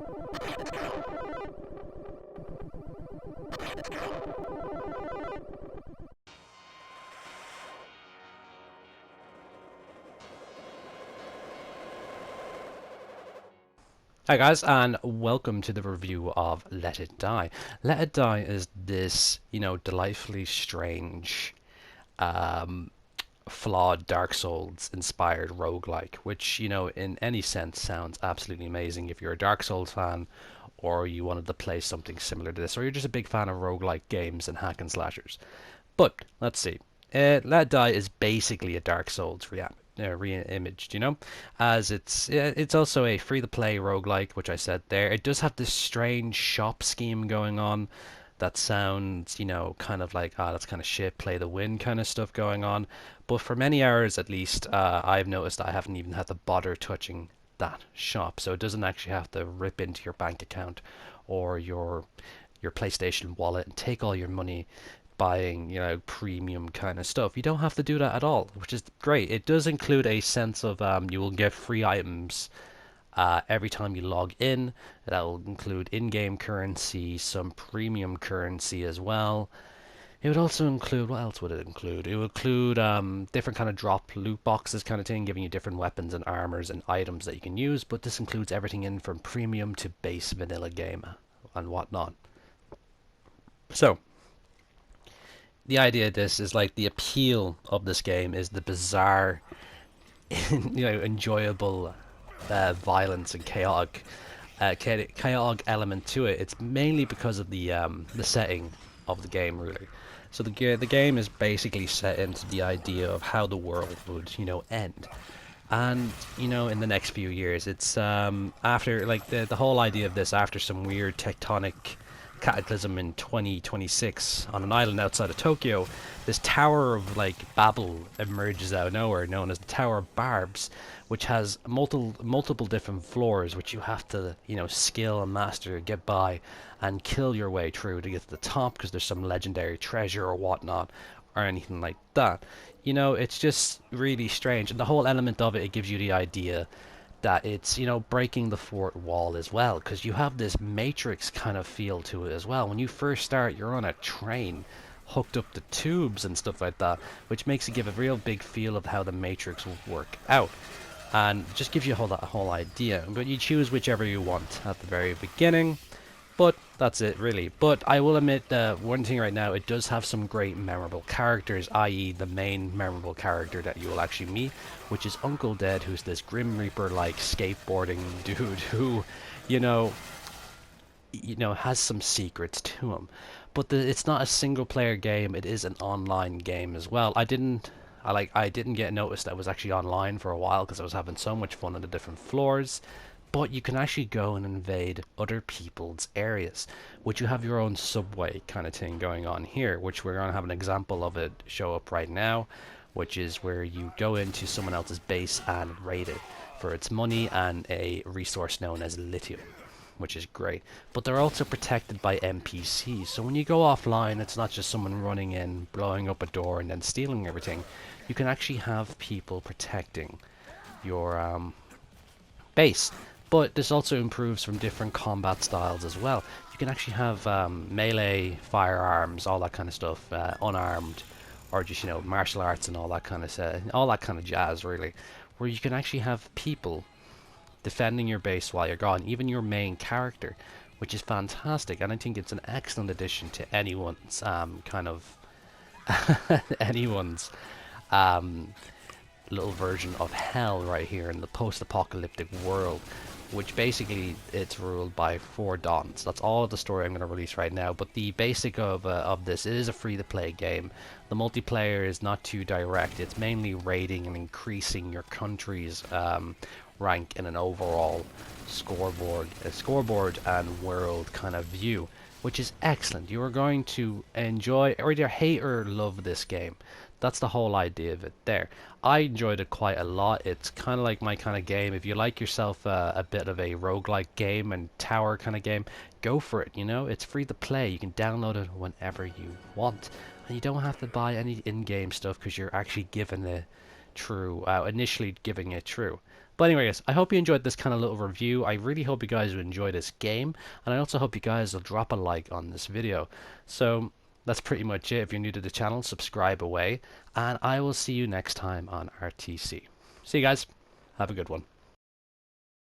Hi guys, and welcome to the review of Let It Die. Let It Die is this, delightfully strange, um, flawed Dark Souls inspired roguelike, which, in any sense sounds absolutely amazing if you're a Dark Souls fan, or you wanted to play something similar to this, or you're just a big fan of roguelike games and hack and slashers. But let's see. Let It Die is basically a Dark Souls re-imaged, as it's also a free-to-play roguelike, which I said there. It does have this strange shop scheme going on that sounds, kind of like, that's kind of shit, play the win kind of stuff going on. But for many hours at least, I've noticed that I haven't even had to bother touching that shop, so it doesn't actually have to rip into your bank account or your PlayStation wallet and take all your money buying, premium kind of stuff. You don't have to do that at all, which is great. It does include a sense of you will get free items every time you log in. That will include in-game currency, some premium currency as well. It would also include, what else would it include? It would include different kind of drop loot boxes kind of thing, giving you different weapons and armors and items that you can use, but this includes everything in from premium to base vanilla game and whatnot. So, the idea of this is like the appeal of this game is the bizarre, enjoyable violence and chaotic element to it. It's mainly because of the setting of the game, really. So the game is basically set into the idea of how the world would, end. And in the next few years, it's after like the whole idea of this after some weird tectonic cataclysm in 2026 on an island outside of Tokyo, this tower of like Babel emerges out of nowhere, known as the Tower of Barbs, which has multiple different floors, which you have to skill and master, get by, and kill your way through to get to the top because there's some legendary treasure or whatnot, or anything like that. It's just really strange, and the whole element of it, it gives you the idea that it's breaking the fourth wall as well, because you have this Matrix kind of feel to it as well. When you first start, you're on a train hooked up to tubes and stuff like that, which makes it give a real big feel of how the Matrix will work out, and just gives you that whole idea. But you choose whichever you want at the very beginning. But that's it, really. But I will admit one thing right now, it does have some great memorable characters, i.e. the main memorable character that you will actually meet, which is Uncle Dead, who's this Grim Reaper-like skateboarding dude who, you know, has some secrets to him. But it's not a single-player game; it is an online game as well. I didn't get noticed that it was actually online for a while because I was having so much fun on the different floors. But you can actually go and invade other people's areas, which you have your own subway kind of thing going on here, which we're going to have an example of it show up right now, which is where you go into someone else's base and raid it for its money and a resource known as lithium, which is great. But they're also protected by NPCs, so when you go offline, it's not just someone running in, blowing up a door and then stealing everything. You can actually have people protecting your base. But this also improves from different combat styles as well. You can actually have melee, firearms, all that kind of stuff, unarmed, or just martial arts and all that kind of jazz, really. Where you can actually have people defending your base while you're gone, even your main character, which is fantastic. And I think it's an excellent addition to anyone's anyone's little version of hell right here in the post-apocalyptic world, which basically it's ruled by four dons. That's all of the story I'm going to release right now. But the basic of this, it is a free-to-play game. The multiplayer is not too direct. It's mainly raiding and increasing your country's rank in an overall scoreboard and world kind of view, which is excellent. You are going to enjoy or either hate or love this game. That's the whole idea of it there. I enjoyed it quite a lot. It's kind of like my kind of game. If you like yourself a bit of a roguelike game and tower kind of game, go for it. It's free to play. You can download it whenever you want. And you don't have to buy any in-game stuff because you're actually given it initially giving it true. But anyway, guys, I hope you enjoyed this kind of little review. I really hope you guys will enjoy this game, and I also hope you guys will drop a like on this video. So that's pretty much it. If you're new to the channel, subscribe away, and I will see you next time on RTC. See you guys. Have a good one.